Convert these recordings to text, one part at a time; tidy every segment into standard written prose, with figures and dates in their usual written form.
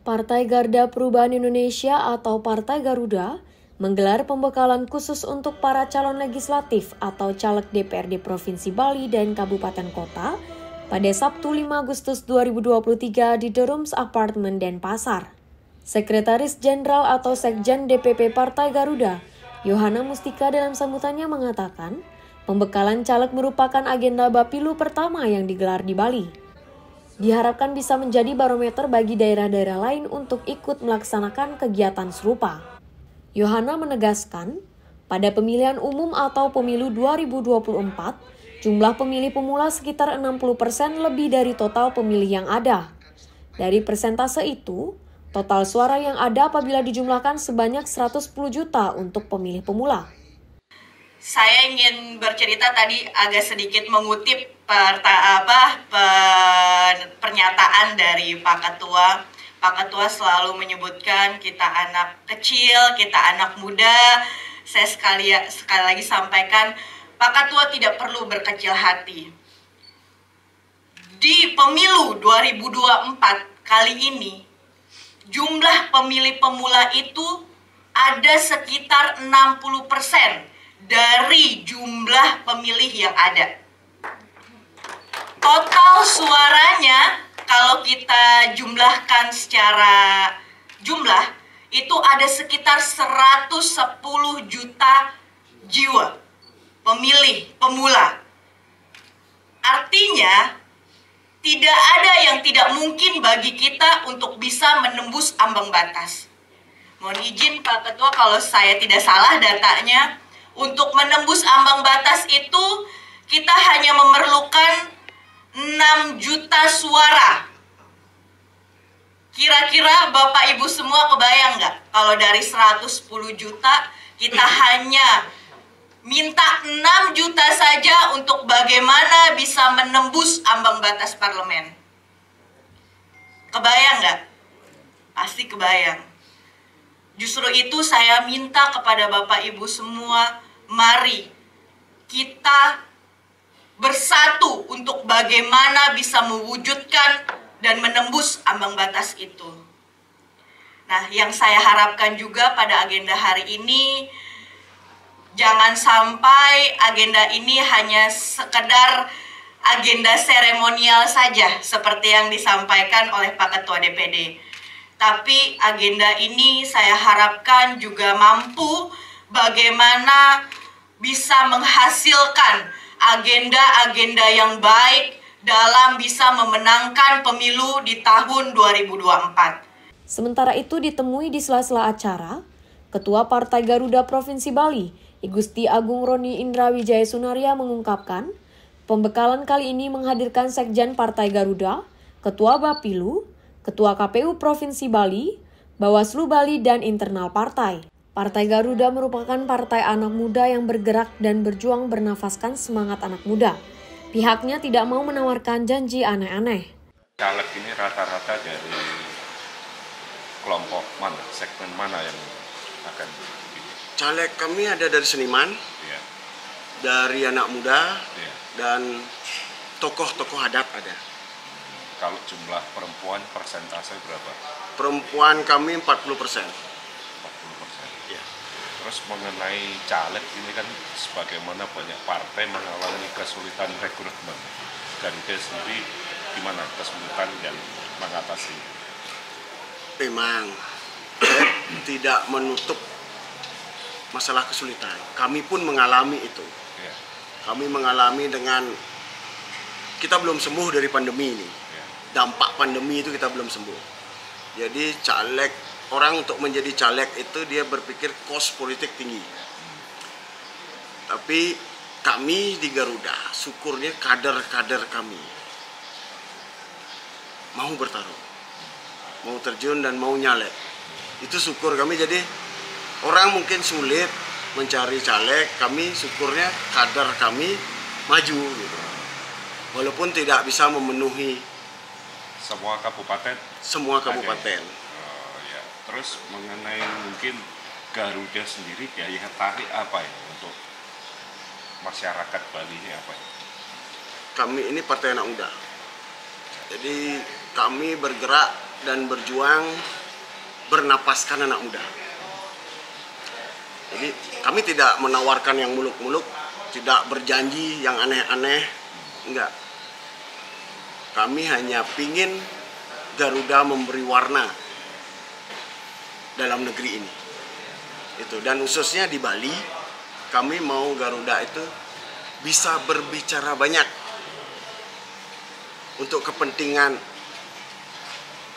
Partai Garda Perubahan Indonesia atau Partai Garuda menggelar pembekalan khusus untuk para calon legislatif atau caleg DPRD Provinsi Bali dan Kabupaten Kota pada Sabtu 5 Agustus 2023 di The Rooms Apartment Denpasar. Sekretaris Jenderal atau Sekjen DPP Partai Garuda, Yohana Mustika dalam sambutannya mengatakan, pembekalan caleg merupakan agenda Bapilu pertama yang digelar di Bali. Diharapkan bisa menjadi barometer bagi daerah-daerah lain untuk ikut melaksanakan kegiatan serupa. Yohana menegaskan, pada pemilihan umum atau pemilu 2024, jumlah pemilih pemula sekitar 60% lebih dari total pemilih yang ada. Dari persentase itu, total suara yang ada apabila dijumlahkan sebanyak 110 juta untuk pemilih pemula. Saya ingin bercerita tadi agak sedikit mengutip pernyataan dari Pak Ketua. Pak Ketua selalu menyebutkan kita anak kecil, kita anak muda. Saya sekali lagi sampaikan, Pak Ketua tidak perlu berkecil hati. Di pemilu 2024 kali ini, jumlah pemilih pemula itu ada sekitar 60% dari jumlah pemilih yang ada. Total suaranya kalau kita jumlahkan secara jumlah itu ada sekitar 110 juta jiwa pemilih pemula. Artinya tidak ada yang tidak mungkin bagi kita untuk bisa menembus ambang batas. Mohon izin Pak Ketua kalau saya tidak salah datanya. Untuk menembus ambang batas itu, kita hanya memerlukan 6 juta suara. Kira-kira Bapak Ibu semua kebayang nggak? Kalau dari 110 juta, kita hanya minta 6 juta saja untuk bagaimana bisa menembus ambang batas parlemen. Kebayang nggak? Pasti kebayang. Justru itu saya minta kepada Bapak Ibu semua, mari kita bersatu untuk bagaimana bisa mewujudkan dan menembus ambang batas itu. Nah, yang saya harapkan juga pada agenda hari ini, jangan sampai agenda ini hanya sekedar agenda seremonial saja, seperti yang disampaikan oleh Pak Ketua DPD. Tapi agenda ini saya harapkan juga mampu bagaimana bisa menghasilkan agenda-agenda yang baik dalam bisa memenangkan pemilu di tahun 2024. Sementara itu ditemui di sela-sela acara, Ketua Partai Garuda Provinsi Bali, I Gusti Agung Roni Indra Wijaya Sunaria mengungkapkan, pembekalan kali ini menghadirkan Sekjen Partai Garuda, Ketua Bapilu, Ketua KPU Provinsi Bali, Bawaslu Bali, dan internal partai. Partai Garuda merupakan partai anak muda yang bergerak dan berjuang bernafaskan semangat anak muda. Pihaknya tidak mau menawarkan janji aneh-aneh. Caleg ini rata-rata dari kelompok mana, segmen mana yang akan dipilih? Caleg kami ada dari seniman, ya, dari anak muda, ya, dan tokoh-tokoh adat ada. Kalau jumlah perempuan persentase berapa? Perempuan kami 40%. 40%. Ya. Terus mengenai caleg ini kan sebagaimana banyak partai mengalami kesulitan rekrutmen. Garuda sendiri gimana kesulitan dan mengatasi? Memang saya tidak menutup masalah kesulitan. Kami pun mengalami itu. Ya. Kami mengalami dengan kita belum sembuh dari pandemi ini. Dampak pandemi itu kita belum sembuh. Jadi caleg, orang untuk menjadi caleg itu dia berpikir kos politik tinggi. Tapi kami di Garuda, syukurnya kader-kader kami mau bertarung, mau terjun dan mau nyalek. Itu syukur kami. Jadi orang mungkin sulit mencari caleg, kami syukurnya kader kami maju gitu. Walaupun tidak bisa memenuhi Semua kabupaten? Semua kabupaten. Oh, ya. Terus mengenai mungkin Garuda sendiri daya tarik apa ya untuk masyarakat Bali ini apa ya? Kami ini partai anak muda. Jadi kami bergerak dan berjuang bernapaskan anak muda. Jadi kami tidak menawarkan yang muluk-muluk, tidak berjanji yang aneh-aneh, enggak. Kami hanya pingin Garuda memberi warna dalam negeri ini. Itu, dan khususnya di Bali, kami mau Garuda itu bisa berbicara banyak untuk kepentingan.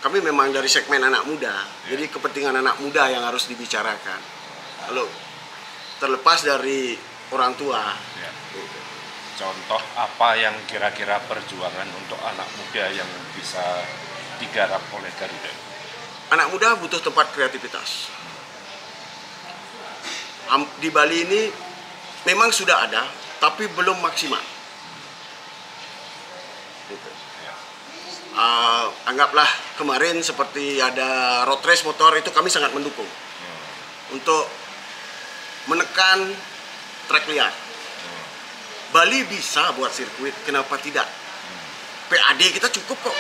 Kami memang dari segmen anak muda, jadi kepentingan anak muda yang harus dibicarakan. Kalau terlepas dari orang tua. Ya. Contoh apa yang kira-kira perjuangan untuk anak muda yang bisa digarap oleh Garuda? Anak muda butuh tempat kreativitas. Di Bali ini memang sudah ada, tapi belum maksimal. Gitu. Anggaplah kemarin seperti ada road race motor, itu kami sangat mendukung untuk menekan trek liar. Bali bisa buat sirkuit, kenapa tidak? PAD kita cukup kok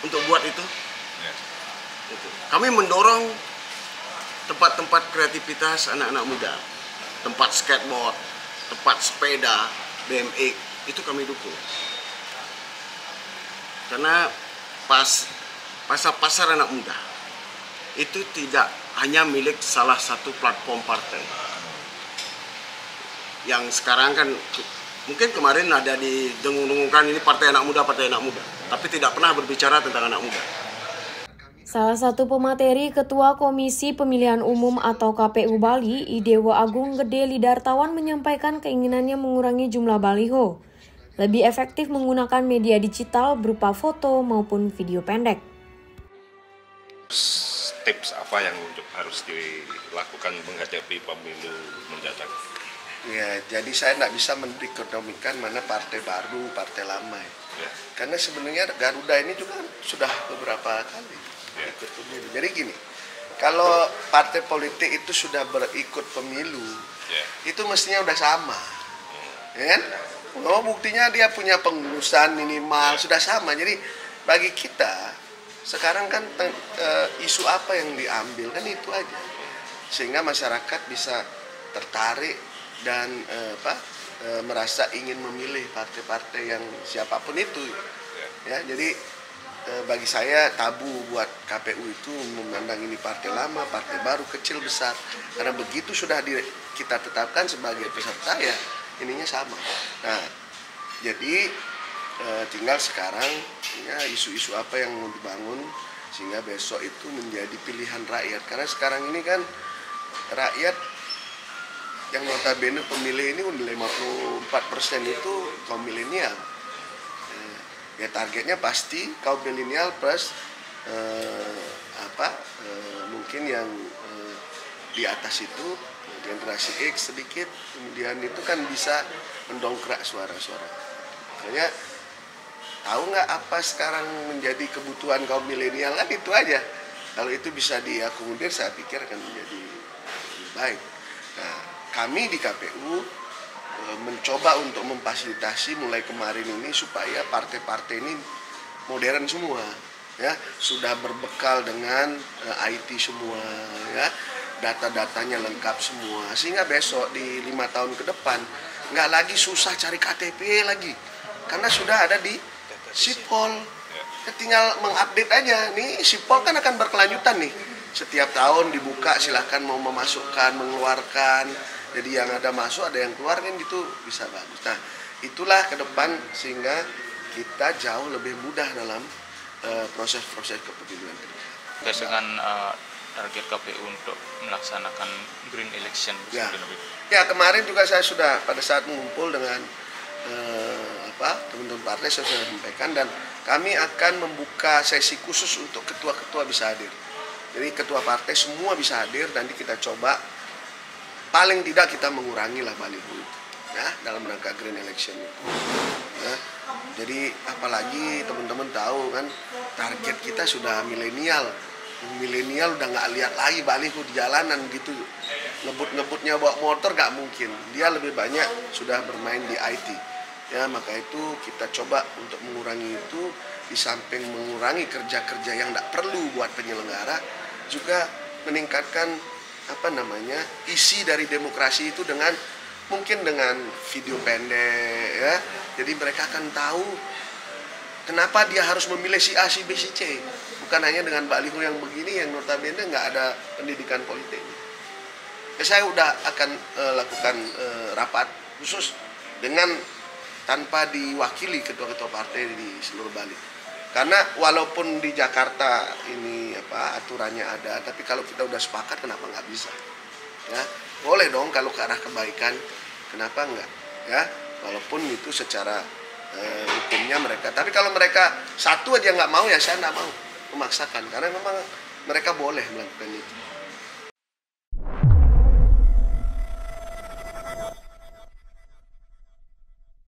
untuk buat itu. Kami mendorong tempat-tempat kreativitas anak-anak muda, tempat skateboard, tempat sepeda, BMX, itu kami dukung. Karena pasar anak muda itu tidak hanya milik salah satu platform partai. Yang sekarang kan mungkin kemarin ada didengung-dengungkan ini partai anak muda, tapi tidak pernah berbicara tentang anak muda. Salah satu pemateri Ketua Komisi Pemilihan Umum atau KPU Bali, Idewo Agung Gede Lidartawan menyampaikan keinginannya mengurangi jumlah baliho, lebih efektif menggunakan media digital berupa foto maupun video pendek. Tips apa yang harus dilakukan menghadapi pemilu mendatang? Ya, jadi saya tidak bisa mendikotomikan mana partai baru, partai lama. Ya. Karena sebenarnya Garuda ini juga sudah beberapa kali ikut pemilu. Jadi gini, kalau partai politik itu sudah berikut pemilu, itu mestinya udah sama, ya kan? Oh, buktinya dia punya pengurusan minimal, sudah sama. Jadi bagi kita sekarang kan isu apa yang diambil kan itu aja, sehingga masyarakat bisa tertarik dan merasa ingin memilih partai-partai yang siapapun itu. Ya, jadi bagi saya tabu buat KPU itu memandang ini partai lama, partai baru, kecil, besar. Karena begitu sudah kita tetapkan sebagai peserta, ya ininya sama. Nah, jadi tinggal sekarang ya, isu-isu apa yang mau dibangun sehingga besok itu menjadi pilihan rakyat. Karena sekarang ini kan rakyat yang notabene pemilih ini 54% itu kaum milenial. Ya targetnya pasti kaum milenial plus mungkin yang di atas itu generasi X sedikit, kemudian itu kan bisa mendongkrak suara-suara. Makanya tahu nggak apa sekarang menjadi kebutuhan kaum milenial, kan itu aja. Kalau itu bisa diakomodir, saya pikir akan menjadi lebih baik. Nah, kami di KPU mencoba untuk memfasilitasi mulai kemarin ini supaya partai-partai ini modern semua, ya, sudah berbekal dengan IT semua, ya, data-datanya lengkap semua, sehingga besok di 5 tahun ke depan nggak lagi susah cari KTP lagi, karena sudah ada di Sipol. Tinggal mengupdate aja. Nih Sipol kan akan berkelanjutan nih, setiap tahun dibuka, silahkan mau memasukkan, mengeluarkan. Jadi yang ada masuk, ada yang keluar, kan gitu bisa bagus. Nah, itulah ke depan sehingga kita jauh lebih mudah dalam proses-proses kepemiluan. Dengan target KPU untuk melaksanakan green election. Ya, kemarin juga saya sudah pada saat mengumpul dengan teman-teman partai, saya sudah sampaikan, dan kami akan membuka sesi khusus untuk ketua-ketua bisa hadir. Jadi ketua partai semua bisa hadir, nanti kita coba paling tidak kita mengurangi lah baliho itu, ya, dalam rangka green election itu. Ya. Jadi apalagi teman-teman tahu kan target kita sudah milenial udah nggak lihat lagi baliho di jalanan gitu, ngebut-ngebutnya bawa motor nggak mungkin. Dia lebih banyak sudah bermain di IT. Ya, maka itu kita coba untuk mengurangi itu, di samping mengurangi kerja-kerja yang tidak perlu buat penyelenggara, juga meningkatkan isi dari demokrasi itu dengan mungkin dengan video pendek ya. Jadi mereka akan tahu kenapa dia harus memilih si A, si B, si C. Bukan hanya dengan baliho yang begini yang notabene nggak ada pendidikan politiknya. Saya udah akan lakukan rapat khusus dengan tanpa diwakili ketua-ketua partai di seluruh Bali. Karena walaupun di Jakarta ini aturannya ada, tapi kalau kita udah sepakat kenapa nggak bisa? Ya, boleh dong kalau ke arah kebaikan, kenapa enggak? Ya, walaupun itu secara hukumnya mereka. Tapi kalau mereka satu aja nggak mau, ya saya nggak mau memaksakan, karena memang mereka boleh melakukan itu.